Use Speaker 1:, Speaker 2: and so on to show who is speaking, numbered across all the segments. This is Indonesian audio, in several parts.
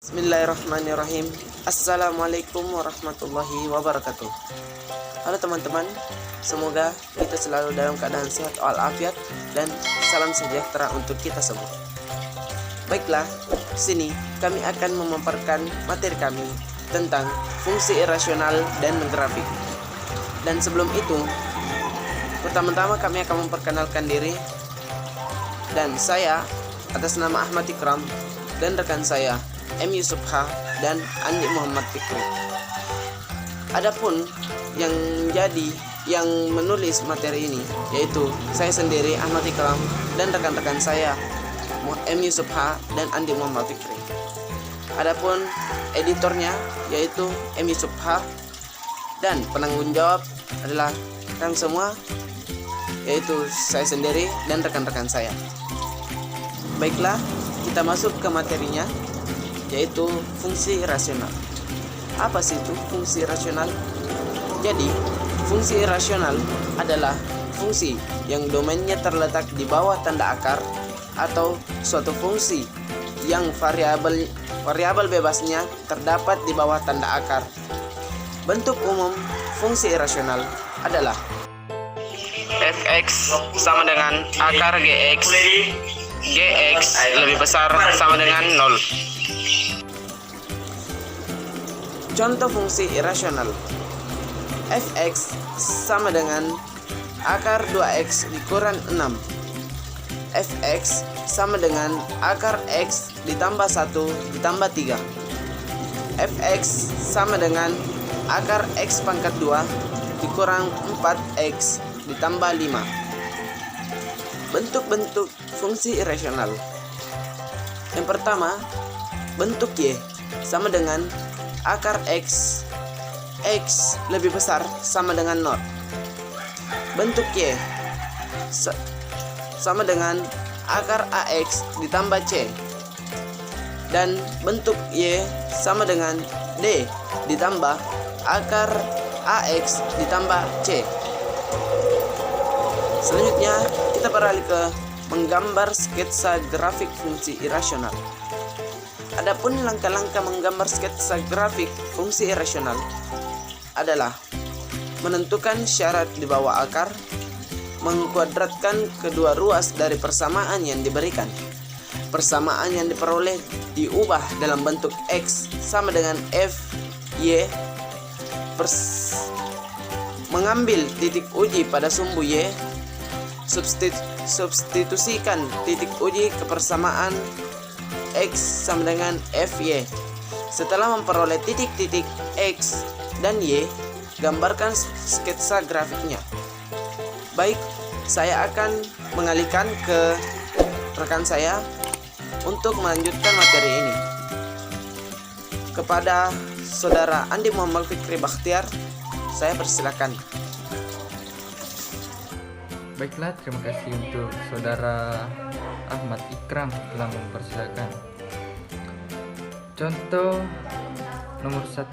Speaker 1: Bismillahirrahmanirrahim. Assalamualaikum warahmatullahi wabarakatuh. Halo teman-teman, semoga kita selalu dalam keadaan sehat walafiat dan salam sejahtera untuk kita semua. Baiklah, sini kami akan memaparkan materi kami tentang fungsi irasional dan grafik. Dan sebelum itu, pertama-tama kami akan memperkenalkan diri. Dan saya atas nama Ahmad Ikram dan rekan saya M. Yusufha dan Andi Muhammad Fikri. Adapun yang menulis materi ini yaitu saya sendiri Ahmad Ikram dan rekan-rekan saya M. Yusufha dan Andi Muhammad Fikri. Adapun editornya yaitu M. Yusufha dan penanggung jawab adalah kami semua yaitu saya sendiri dan rekan-rekan saya. Baiklah, kita masuk ke materinya yaitu fungsi rasional. Apa sih itu fungsi rasional? Jadi, fungsi rasional adalah fungsi yang domainnya terletak di bawah tanda akar atau suatu fungsi yang variabel bebasnya terdapat di bawah tanda akar. Bentuk umum fungsi rasional adalah fx sama dengan akar gx, gx lebih besar sama dengan 0. Contoh fungsi irasional. Fx sama dengan akar 2x dikurang 6. Fx sama dengan akar x ditambah 1 ditambah 3. Fx sama dengan akar x pangkat 2 dikurang 4x ditambah 5. Bentuk-bentuk fungsi irasional. Yang pertama, bentuk y sama dengan akar x lebih besar sama dengan 0. Bentuk y sama dengan akar ax ditambah c. Dan bentuk y sama dengan d ditambah akar ax ditambah c. Selanjutnya kita beralih ke menggambar sketsa grafik fungsi irasional. Adapun langkah-langkah menggambar sketsa grafik fungsi irasional adalah menentukan syarat di bawah akar, mengkuadratkan kedua ruas dari persamaan yang diberikan. Persamaan yang diperoleh diubah dalam bentuk x sama dengan f y. Mengambil titik uji pada sumbu y, substitusikan titik uji ke persamaan x sama dengan fy. Setelah memperoleh titik-titik x dan y, gambarkan sketsa grafiknya. Baik, saya akan mengalihkan ke rekan saya untuk melanjutkan materi ini. Kepada saudara Andi Muhammad Fikri Bakhtiar, saya persilakan.
Speaker 2: Baiklah, terima kasih untuk saudara Ahmad Ikram telah mempersilakan. Contoh nomor 1,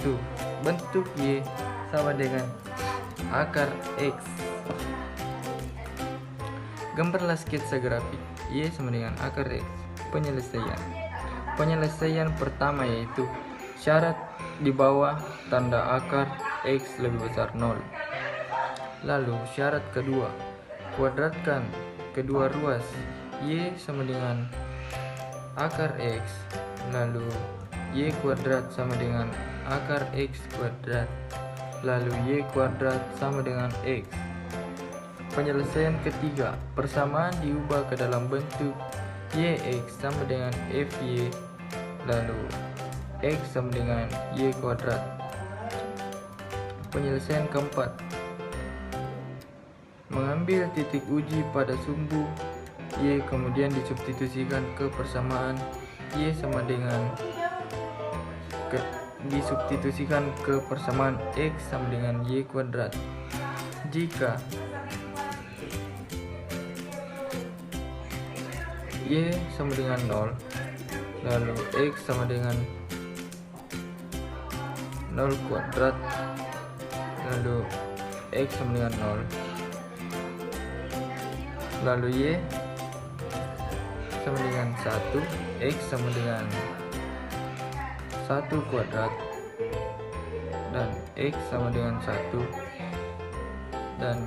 Speaker 2: bentuk y sama dengan akar x. Gambarlah sketsa grafik y sama dengan akar x. Penyelesaian pertama yaitu syarat di bawah tanda akar x lebih besar 0. Lalu syarat kedua, kuadratkan kedua ruas y sama dengan akar x, lalu y kuadrat sama dengan akar x kuadrat, lalu y kuadrat sama dengan x. Penyelesaian ketiga, persamaan diubah ke dalam bentuk yx sama dengan fy, lalu x sama dengan y kuadrat. Penyelesaian keempat, mengambil titik uji pada sumbu y kemudian disubstitusikan ke persamaan y sama dengan disubstitusikan ke persamaan x sama dengan y kuadrat. Jika y sama dengan 0, lalu x sama dengan 0 kuadrat, lalu x sama dengan 0, lalu y sama dengan 1, x sama dengan 1 kuadrat dan X sama dengan 1 dan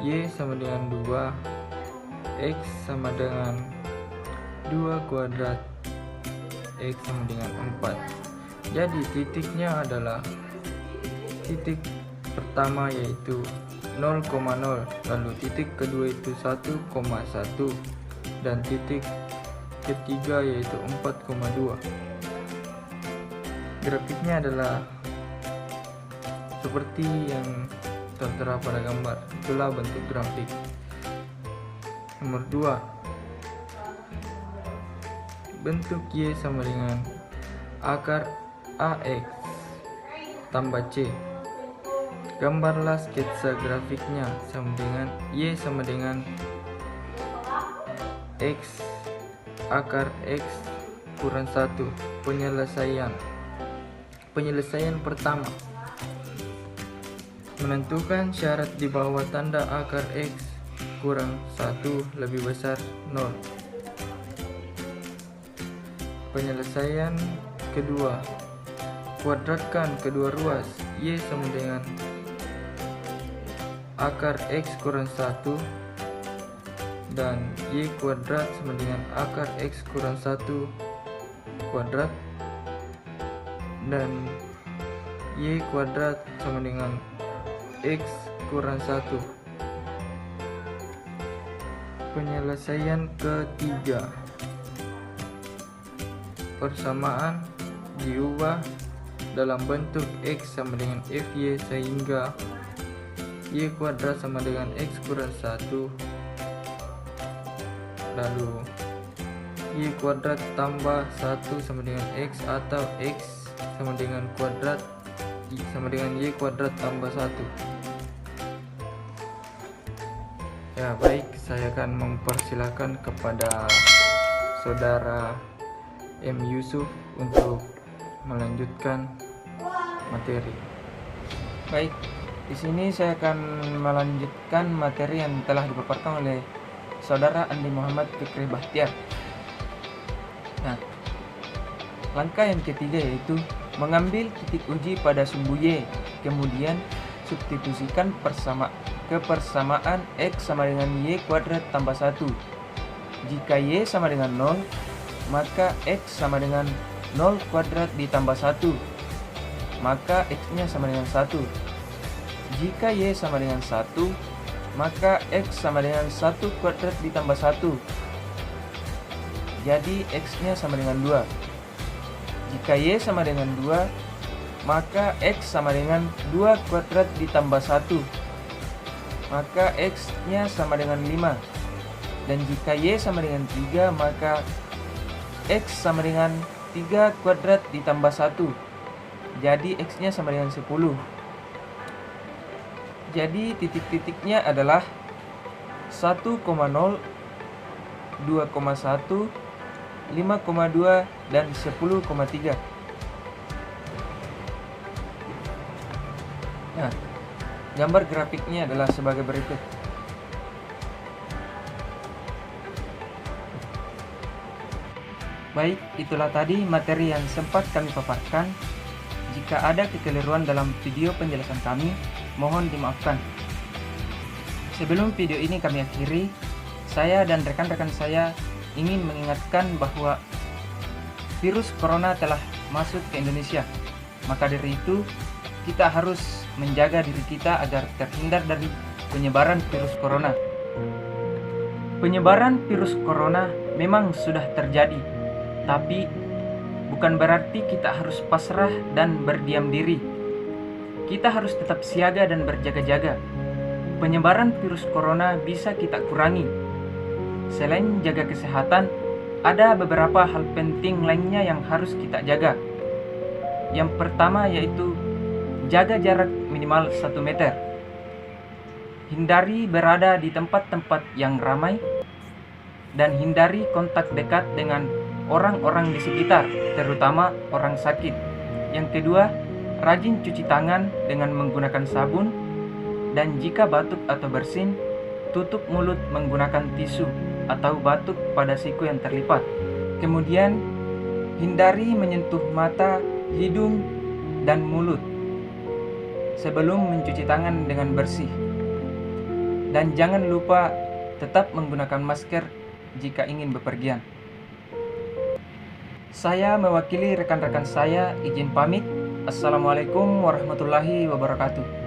Speaker 2: Y sama dengan 2, X sama dengan 2 kuadrat, X sama dengan 4. Jadi titiknya adalah titik pertama yaitu 0,0, lalu titik kedua itu 1,1 dan titik ketiga yaitu 4,2. Grafiknya adalah seperti yang tertera pada gambar. Itulah bentuk grafik. Nomor 2, bentuk Y sama dengan akar AX tambah C. Gambarlah sketsa grafiknya sama dengan Y sama dengan X akar X kurang 1. Penyelesaian pertama, menentukan syarat di bawah tanda akar X kurang 1 lebih besar 0. Penyelesaian kedua, kuadratkan kedua ruas Y sama dengan akar X kurang 1 dan Y kuadrat sama dengan akar X kurang 1 kuadrat dan Y kuadrat sama dengan X kurang 1. Penyelesaian ketiga, persamaan diubah dalam bentuk X sama dengan FY sehingga Y kuadrat sama dengan X kurang 1, lalu Y kuadrat tambah 1 sama dengan X atau X sama dengan kuadrat sama dengan Y kuadrat tambah 1. Ya baik, saya akan mempersilahkan kepada saudara M. Yusuf untuk melanjutkan materi. Baik, di sini saya akan melanjutkan materi yang telah dipaparkan oleh saudara Andi Muhammad Fikri Bahtiar. Nah, langkah yang ketiga yaitu mengambil titik uji pada sumbu Y, kemudian substitusikan kepersamaan X sama dengan Y kuadrat tambah 1. Jika Y sama dengan 0, maka X sama dengan 0 kuadrat ditambah 1, maka X-nya sama dengan 1. Jika Y sama dengan 1, maka X sama dengan 1 kuadrat ditambah 1. Jadi X-nya sama dengan 2. Jika Y sama dengan 2, maka X sama dengan 2 kuadrat ditambah 1, maka X-nya sama dengan 5. Dan jika Y sama dengan 3, maka X sama dengan 3 kuadrat ditambah 1. Jadi X-nya sama dengan 10. Jadi titik-titiknya adalah 1,0, 2,1, 5,2 dan 10,3. Nah, gambar grafiknya adalah sebagai berikut. Baik, itulah tadi materi yang sempat kami paparkan. Jika ada kekeliruan dalam video penjelasan kami, mohon dimaafkan. Sebelum video ini kami akhiri, saya dan rekan-rekan saya ingin mengingatkan bahwa virus corona telah masuk ke Indonesia. Maka dari itu, kita harus menjaga diri kita agar terhindar dari penyebaran virus corona. Penyebaran virus corona memang sudah terjadi, tapi bukan berarti kita harus pasrah dan berdiam diri. Kita harus tetap siaga dan berjaga-jaga. Penyebaran virus corona bisa kita kurangi. Selain jaga kesehatan, ada beberapa hal penting lainnya yang harus kita jaga. Yang pertama yaitu jaga jarak minimal 1 meter. Hindari berada di tempat-tempat yang ramai dan hindari kontak dekat dengan orang-orang di sekitar, terutama orang sakit. Yang kedua, rajin cuci tangan dengan menggunakan sabun, dan jika batuk atau bersin, tutup mulut menggunakan tisu atau batuk pada siku yang terlipat. Kemudian,
Speaker 3: Hindari menyentuh mata, hidung, dan mulut sebelum mencuci tangan dengan bersih. Dan jangan lupa tetap menggunakan masker jika ingin bepergian. Saya mewakili rekan-rekan saya izin pamit. Assalamualaikum warahmatullahi wabarakatuh.